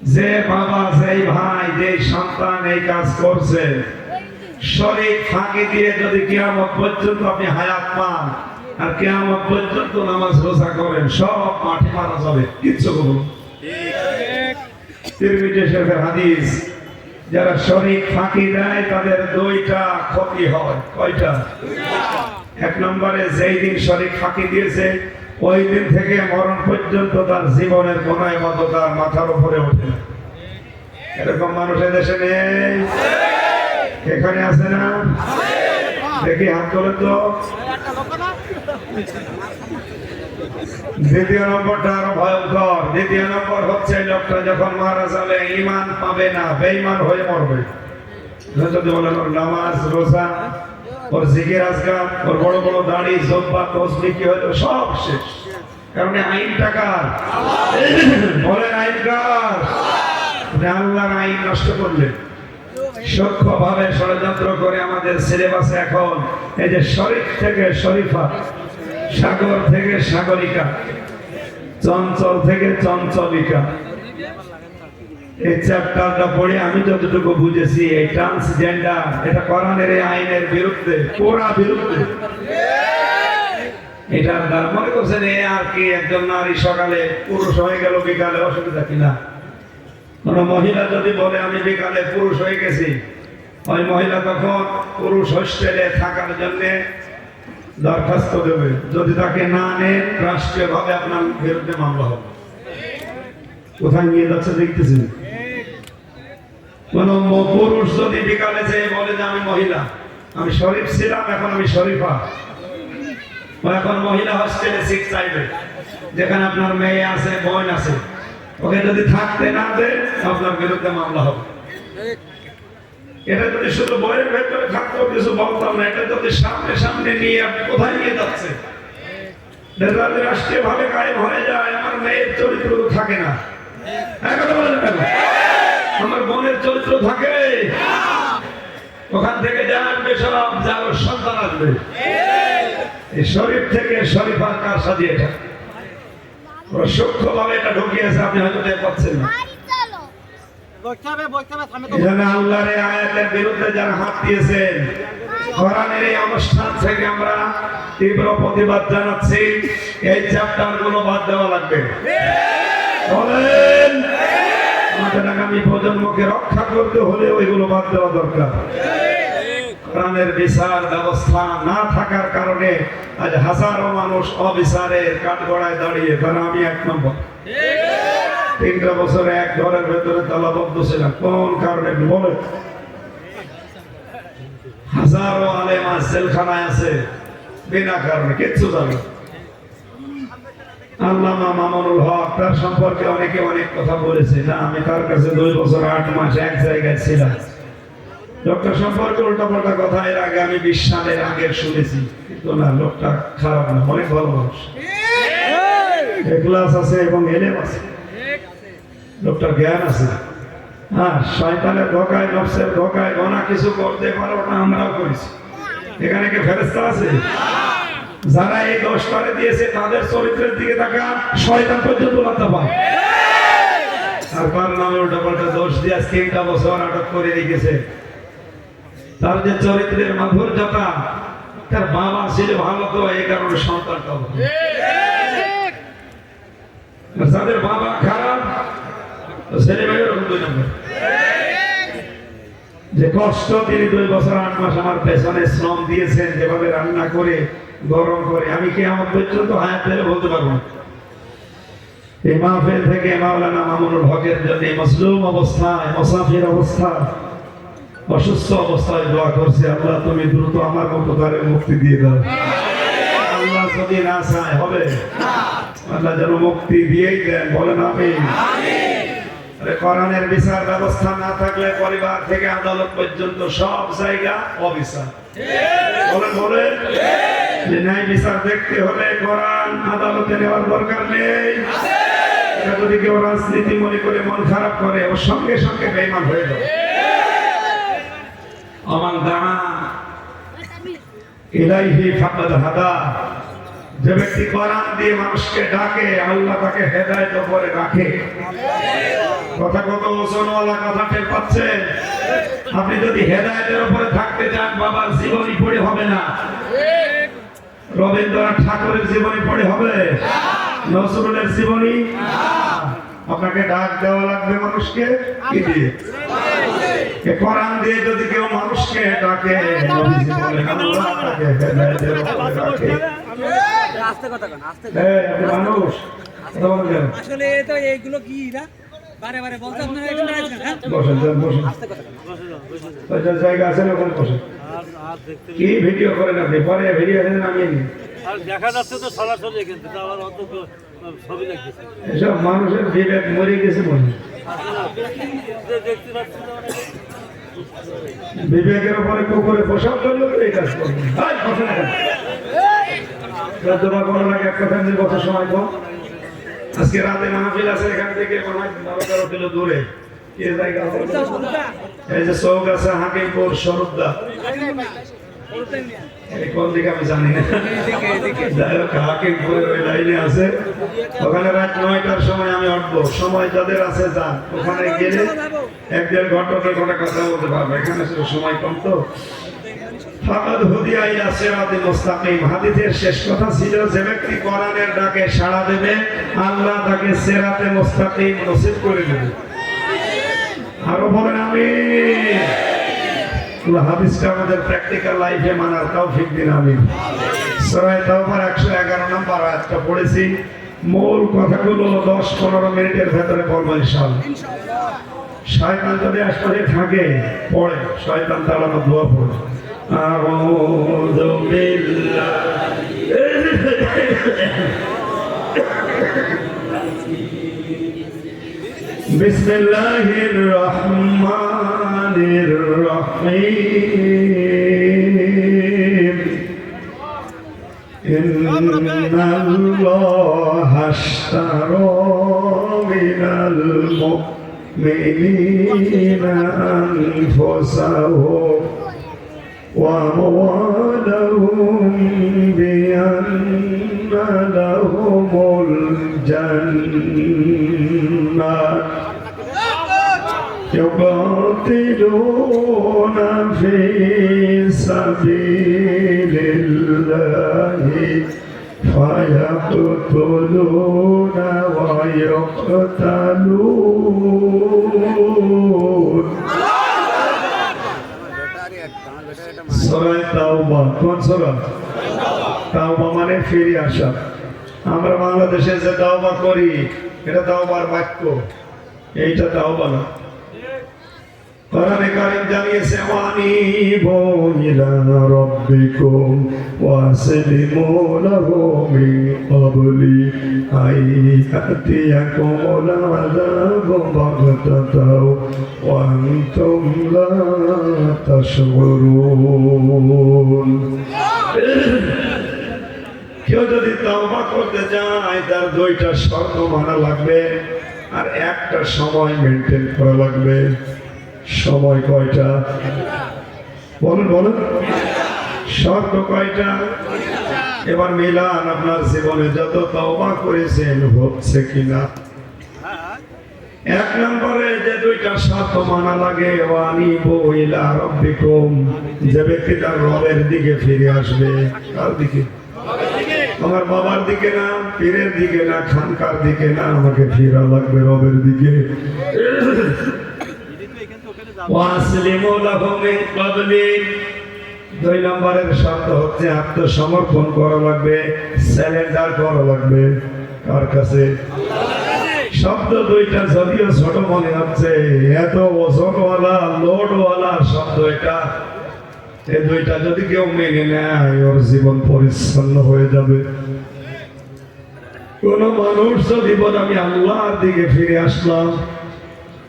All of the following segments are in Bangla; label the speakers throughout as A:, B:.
A: যে বাবা, যে ভাই, যে সন্তান এই কাজ করছে, শরীর ফাঁকি দিয়ে যদি কিয়ামত পর্যন্ত আপনি হায়াত পান আর কিয়ামত পর্যন্ত নামাজ রোজা করেন, সব মাঠে মারা যাবে, কিচ্ছু করুন। তিরমিজি শরীফের হাদিস, যারা শরীর ফাঁকি দেয় তাদের দুইটা ক্ষতি হয়। কয়টা? এক নম্বরে, যেই দিন শরীর ফাঁকি দিয়েছে ওই দিন থেকে মরণ পর্যন্ত তার জীবনের কোন ইবাদত তার মাথার উপরে ওঠে না। এরকম মানুষ দেশে নেই? এখানে আছে না? দেখি হাত করে তো। দ্বিতীয় নম্বরটা আরো ভয়ঙ্কর। দ্বিতীয় নম্বর হচ্ছে, লোকটা যখন মারা যাবে ঈমান পাবে না, বেঈমান হয়ে মরবে। যদি বলেন ওর নামাজ রোজা, ওর জিকির আজকার, ওর বড় বড় দাড়ি জব্বা তসবিহ কি হলো, সব শেষ। কারণ আইনটা কার? বলেন আইন কার? আল্লাহর আইন নষ্ট করলেন। সূক্ষ্মভাবে ষড়যন্ত্র করে আমাদের সিলেবাসে এখন এই যে শরীফ থেকে শরীফা, সাগর থেকে সাগরিকা, চঞ্চল থেকে চঞ্চলিকা, এই চ্যাপ্টারটা পড়ে আমি যতটুকু বুঝেছি, এই ট্রান্সজেন্ডার এটা কোরআনের এই আইনের বিরুদ্ধে, পুরা বিরুদ্ধে। এটার দ্বারা মনে করছেন এ আর কি, একজন নারী সকালে পুরুষ হয়ে গেল, বিকালে অসুবিধা কিনা? কোন মহিলা যদি বলে আমি বিকালে পুরুষ হয়ে গেছি, ওই মহিলা তখন পুরুষ হোস্টেলে থাকার জন্য দরখাস্ত দেবে। যদি তাকে না নেন, রাষ্ট্রীয় ভাবে আপনার বিরুদ্ধে মামলা হবে। কোথায় নিয়ে যাচ্ছে দেখতেছেন? কোন পুরুষ যদি বিকালে যেয়ে বলে যে আমি মহিলা, আমি শরীফ ছিলাম, এখন আমি শরীফা, এখন মহিলা হোস্টেলে সিট চাইবে, যেখানে আপনার মেয়ে আছে, বোন আছে, ওকে যদি থাকতে না দেয় আপনার বিরুদ্ধে মামলা হবে। এটা যদি শুধু বইয়ের ভেতরে থাকতো কিছু বলতাম না, এটা যদি সামনে সামনে নিয়ে কোথায় নিয়ে যাচ্ছে, রাষ্ট্রীয় ভাবে কায়েম হয়ে যায়, আমার মেয়ের চরিত্র থাকে না, আমার বোনের চরিত্র থাকে, ওখান থেকে যা আসবে সব যার সন্তান আসবে। এই শরীফ থেকে শরীফার কার সাথে এটা সূক্ষ্মভাবে এটা ঢুকিয়েছে, আপনি হয়তো টের পাচ্ছেন না। আল্লাহর এই আয়াতের বিরুদ্ধে যারা হাত দিয়েছেন, কোরআনের এই অনুষ্ঠান থেকে আমরা তীব্র প্রতিবাদ জানাচ্ছি। এই চ্যাপ্টার গুলো বাদ দেওয়া লাগবে। বলেন, আমাদের আগামী প্রজন্মকে রক্ষা করতে হলে ওইগুলো বাদ দেওয়া দরকার। কোরআনের বিচার ব্যবস্থা না থাকার কারণে আজ হাজারো মানুষ অবিচারের কাঠগড়ায় দাঁড়িয়ে, কারণ আমি এক নম্বর 3টা বছরে এক ঘরের ভেতরে তালাবদ্ধ ছিলাম। কোন কারণে বলে? হাজারো আলেম আজ জেলখানায় আছে বিনা কারণে, কিচ্ছু জানে। আল্লামা মামুনুল হক, তার সম্পর্কে অনেকে অনেক কথা বলেছে। না, আমি তার কাছে 2 বছর 8 মাস এক জায়গায় ছিলাম। লোকটা সম্পর্কে উল্টাপাল্টা কথা এর আগে আমি 20 সালের আগে শুনেছি, কিন্তু না, লোকটা খারাপ না, অনেক ভালো মানুষ, ইখলাস আছে এবং এলেম আছে, লোকটার জ্ঞান আছে। হ্যাঁ, শয়তানের ধোঁকায়, নফসের ধোঁকায় গোনা কিছু করতে পারো না, আমরাও করেছি। এখানে কি ফেরেশতা আছে? যারা এই দোষ করে দিয়েছে তাদের চরিত্রের দিকে তাকান, শয়তান পর্যন্ত লজ্জা পায়। আর কার নামে উল্টাপাল্টা দোষ দিয়ে 3টা বছর আটক করে রেখেছে। তার যে চরিত্রের মাধুর্যতা, তার বাবা ছিল ভালো, তো এই কারণে সন্তানটা ভালো। যাদের বাবা খারাপ, ছেলে মেয়ের 2 নম্বর। যে কষ্ট তিনি 2 বছর 8 মাস আমার পেছনে শ্রম দিয়েছেন, যেভাবে রান্না করে গরম করে, আমি কি আমার পর্যন্ত হায়াত পেলে বলতে পারবো না। এই মাহফিল থেকে মাওলানা মামুনুল হকের জন্য মজলুম অবস্থায়, মুসাফির অবস্থায়, অসুস্থ অবস্থায় দোয়া করছে, আল্লাহ তুমি দ্রুত আমার মতো তারে মুক্তি দিয়ে দাও। আল্লাহ যদি না চায় হবে, আল্লাহ যেন মুক্তি দিয়েই দেন। বলেন আমিন। কোরআনের বিচার ব্যবস্থা না থাকলে পরিবার থেকে আদালত পর্যন্ত সব জায়গা অবিচার। বলেন বলেন, যে ন্যায় বিচার দেখতে হলে কোরআন আদালতে নেওয়ার দরকার নেই। এটা যদি কেউ রাজনীতি মনে করে মন খারাপ করে, ওর সঙ্গে সঙ্গে বেঈমান হয়ে যাবে। আমান দাআ ইলাইহি ফাকাদ হাদা, যে ব্যক্তি কোরআন দিয়ে মানুষকে ডাকে, আল্লাহ তাকে হেদায়েত করে রাখে। কথা কত ওজনওয়ালা কথা টের পাচ্ছেন? আপনি যদি হেদায়েতের উপরে থাকতে চান, বাবার জীবনী পড়ে হবে না, রবীন্দ্রনাথ ঠাকুরের জীবনী পড়ে হবে, নজরুলের জীবনী। আপনাকে ডাক দেওয়া লাগবে মানুষকে কি দিয়ে? কোরআন দিয়ে যদি কেউ মানুষকে ডাকে, নবীজি বলেন আল্লাহ তাকে হেদায়েতের উপরে রাখে।
B: আস্তে কথা কোন, আস্তে।
A: আপনি মানুষ
B: আসলে তো এইগুলো কি না বারে বারে বলতে আপনারা এখানে আছেন। হ্যাঁ
A: বসেন বসেন,
B: আস্তে কথা কোন,
A: ওই জায়গা আছে না, ওখানে বসেন। কি ভিডিও করেন আপনি? পরে ভিডিও নামিয়ে নিন।
C: আর দেখা যাচ্ছে তো সরাসরি, কিন্তু আবার অত ছবি লাগতেছে,
A: এসব মানুষের বিবেক মরে গেছে মনে হয়।
C: দেখতে পাচ্ছি না
A: বিবেকের উপরে কুকুরে পোশাক করলে এই কাজ করবে। তোমার কোনো লাগে এক কথা নিয়ে বছর সময় কম। আজকে রাতে মাহফিল আছে, এখান থেকে মনে হয় 12-13 কিলো দূরে। কি জায়গা? এই যে চৌক আছে হাকিমপুর সরুদ্দা, কোন দিকে আমি জানি না, যাই হোক হাকিমপুরের ওই লাইনে আছে। ওখানে রাত 9টার সময় আমি উঠবো। সময় যাদের আছে যান, ওখানে গেলে 1-1.5 ঘন্টা কথা বলতে পারবো। এখানে সময় কম তো। ফাকাদ হুদিয়া ইলা সিরাতিল মুস্তাকিম, হাদিসের শেষ কথা ছিল যে ব্যক্তি কোরআনের ডাকে সাড়া দেবে, আল্লাহ তাকে সিরাতে মুস্তাকিম নসিব করে দেবে। আরো বলেন আমিন। আল্লাহ হাদিসটা আমাদের প্র্যাকটিক্যাল লাইফে মানার তৌফিক দিন আমিন। সূরা তাওবার 111 নম্বর আয়াতটা পড়েছি। মূল কথাগুলো 10-15 মিনিটের ভেতরে বলবো ইনশাআল্লাহ। শয়তান যদি আশপাশে থাকে, পড়ে শয়তান তাড়ানোর দোয়া পড়ে। আউযু বিল্লাহি বিসমিল্লাহির রহমানির রহিম। ইন্নাল্লাহা আশতারা মিনাল মুমিনিনা আনফুসাহুম ওয়া আমওয়ালাহুম বিআন্না লাহুমুল জান্নাহ يقاتلون في سبيل الله فيقتلون ويقتلون। সূরা তাওবা কোন সূরা? তাওবা মানে ফিরে আসা। আমরা বাংলাদেশে যে তাওবা করি, এটা তাওবার বাক্য, এইটা তাওবা না। কোরআনে কারীম জানিয়েছে ওয়ানিবু ইলা রাব্বিকুম ওয়াসলিমু লাহু মিন ক্বাবলি আইয়াতিয়াকুমুল আযাবু বাগতাতাও ওয়া আনতুম লা তাশউরুন। কেউ যদি তাওবা করতে চায়, তার 2টা শর্ত মানা লাগবে আর একটা সময় মেনটেন করা লাগবে। সময় কয়টা? বলুন বলুন, শর্ত কয়টা? এবার মিলান আপনার জীবনে যত তওবা করেছেন হচ্ছে কিনা। 1 নম্বরে যে 2টা শর্ত মানা লাগে, ওয়ানিবু ইলা রাব্বিকুম, যে ব্যক্তি তার রবের দিকে ফিরে আসবে। কার দিকে? আমার বাবার দিকে না, পীরের দিকে না, খানকার দিকে না, আমাকে ফিরা লাগবে রবের দিকে। ওয়াসলিমু লাহু মিন ক্বাবলি, 2 নম্বরের শর্ত হচ্ছে আত্মসমর্পণ করা লাগবে, সারেন্ডার করা লাগবে। কার কাছে? শব্দ 2টা যদিও ছোট মনে হচ্ছে, এত ওজনওয়ালা লোডওয়ালা শব্দ এটা। এই 2টা যদি কেউ মেনে নেয়, ওর জীবন পরিচ্ছন্ন হয়ে যাবে। কোন মানুষ যদি বলে আমি আল্লাহর দিকে ফিরে আসলাম,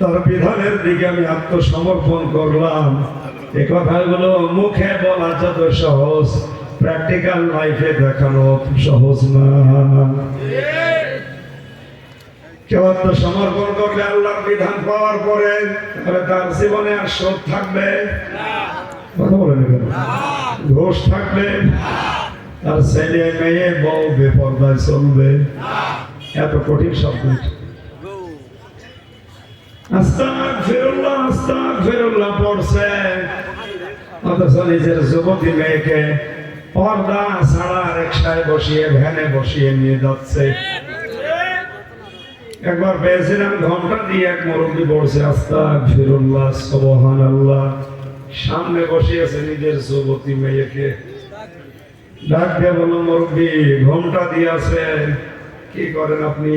A: তার বিধানের দিকে আমি আত্মসমর্পণ করলাম, এই কথাগুলো মুখে বলা যত সহজ, প্র্যাকটিক্যাল লাইফে দেখানো সহজ না। কেউ আত্মসমর্পণ করবে আল্লাহর বিধান পাওয়ার পরে, তাহলে তার জীবনে আর শোধ থাকবে? কথা বলেন কেন? ঘোষ থাকবে? তার ছেলে মেয়ে বউ বেপরদায় চলবে? এত কঠিন শব্দ। আস্তাগফিরুল্লাহ পড়ছে, অথচ নিজের যুবতী মেয়েকে পর্দা ছাড়া রিকশায় বসিয়ে ভ্যানে বসিয়ে নিয়ে যাচ্ছে। একবার পেয়েছিলাম ঘন্টা দিয়ে এক মুরব্বী পড়ছে আস্তাগফিরুল্লাহ সুবহানাল্লাহ, সামনে বসিয়েছে নিজের যুবতী মেয়েকে। ডাক দিয়ে বলল, মুরব্বী ঘন্টা দিয়েছে, কি করেন আপনি?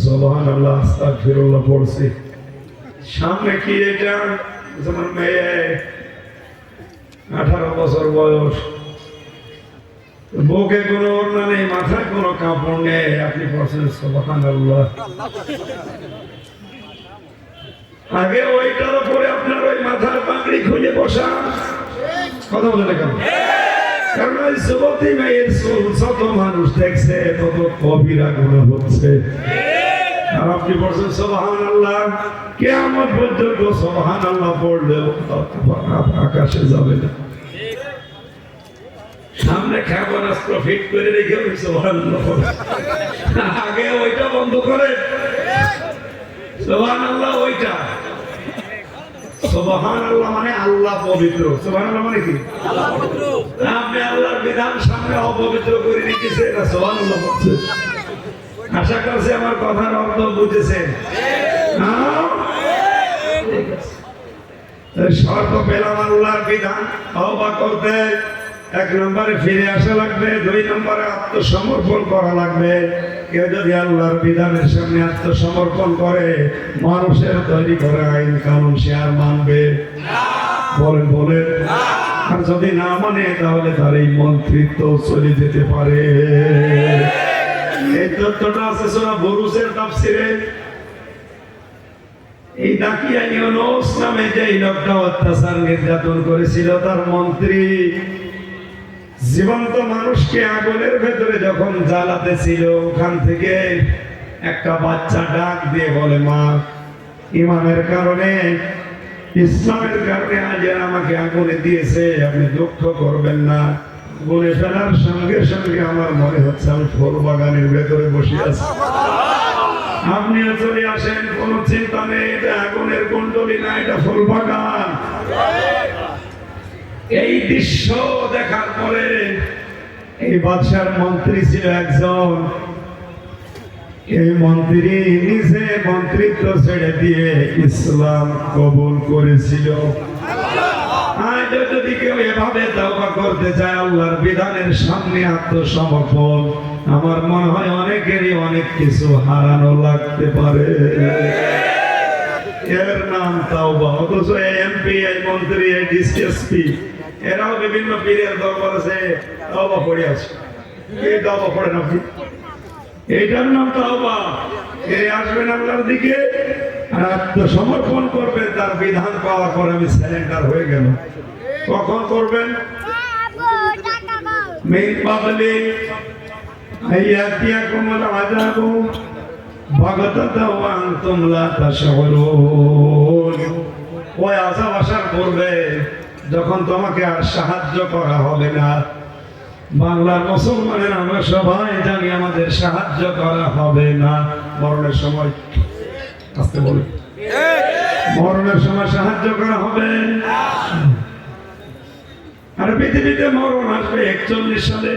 A: সুবহানাল্লাহ আস্তাগফিরুল্লাহ পড়ছি। সামনে কি এটা? আমার মেয়ে 18 বছর বয়স, বুকে কোনো ওড়না নেই, মাথায় কোনো কাপড় নেই, আপনি পড়ছেন সুবহানাল্লাহ। আগে ওইটার উপরে আপনার ওই মাথার পাগড়ি খুলে বসা। কথা বলে না কেন? কারণ ওই যুবতী মেয়ের চুল যত মানুষ দেখছে তত কবিরা গুনাহ হচ্ছে। আর আপনি বলছেন সুবহানাল্লাহ, কিয়ামত পর্যন্ত সুবহানাল্লাহ পড়লেও আকাশে যাবে না। সামনে ক্ষেপণাস্ত্র ফিট করে রেখে সুবহানাল্লাহ, আগে ওইটা বন্ধ করে সুবহানাল্লাহ। ওইটা সুবহানাল্লাহ মানে আল্লাহ পবিত্র। সুবহানাল্লাহ মানে কি? আল্লাহ পবিত্র। আপনি আল্লাহর বিধান সামনে অপবিত্র করে রেখেছেন, এটা সুবহানাল্লাহ বলছে। আশা করছি আমার কথার অর্থ বুঝেছেন। শর্ত পেলাম আল্লাহর বিধান তওবা করতে। 1 নম্বরে ফিরে আসা লাগবে, 2 নম্বরে আত্মসমর্পণ করা লাগবে। কেউ যদি আল্লাহর বিধানের সামনে আত্মসমর্পণ করে, মানুষের তৈরি করা আইন কানুন সে আর মানবে বলেন বলেন। আর যদি না মানে তাহলে তার এই মন্ত্রিত্ব চলে যেতে পারে। এই তথ্যটা আছে সূরা বুরুজের তাফসীরে। এই দাকিয়া ইউনূস নামে যে লোকটা অত্যাচার নির্যাতন করেছিল, তার মন্ত্রী জীবন্ত মানুষকে আগুনের ভেতরে যখন জ্বালাতে ছিল, ওখান থেকে একটা বাচ্চা ডাক দিয়ে বলে, মা, ইমানের কারণে ইসলামের কারণে আজ আমাকে আগুনে দিয়েছে, আপনি দুঃখ করবেন না। বলে ফেলার সঙ্গে সঙ্গে আমার মনে হচ্ছে আমি ফুল বাগানের ভেতরে বসে আছি, আপনিও চলে আসেন, কোনো চিন্তা নেই, এটা আগুনের কুণ্ডলী না, এটা ফুল বাগান। এই দৃশ্য দেখার পরে এই বাদশার মন্ত্রী ছিল একজন, এই মন্ত্রী নিজে মন্ত্রিত্ব ছেড়ে দিয়ে ইসলাম কবুল করেছিল। আজ যদি কেউ এভাবে তওবা করতে চায়, আল্লাহর বিধানের সামনে আত্মসমর্পণ, আমার মনে হয় অনেকেরই অনেক কিছু হারানো লাগতে পারে। এর নাম তাওবা। অথচ এমপি, মন্ত্রী, ডিসিএসপি এরাও বিভিন্ন পীরের দরবার আছে, তাওবা পড়ে আছে। এই তাওবা পড়েন আপনি? এইটার নাম তাওবা। এই আসবেন আল্লাহর দিকে আর আত্মসমর্পণ করবেন, তার বিধান পাওয়ার পর আমি সারেন্ডার হয়ে গেল। কখন করবেন? মিন ক্বাবলি আইয়াতিয়াকুমুল আযাবু বাগতাতাও ওয়া আনতুম লা তাশউরুন। ওই আযাব আসার পূর্বে যখন তোমাকে আর সাহায্য করা হবে না। বাংলার মুসলমানের আমরা সবাই জানি আমাদের সাহায্য করা হবে না। মরণের সময়, আসতে বলি, মরণের সময় সাহায্য করা হবে। আর পৃথিবীতে মরণ আসবে 41 সালে।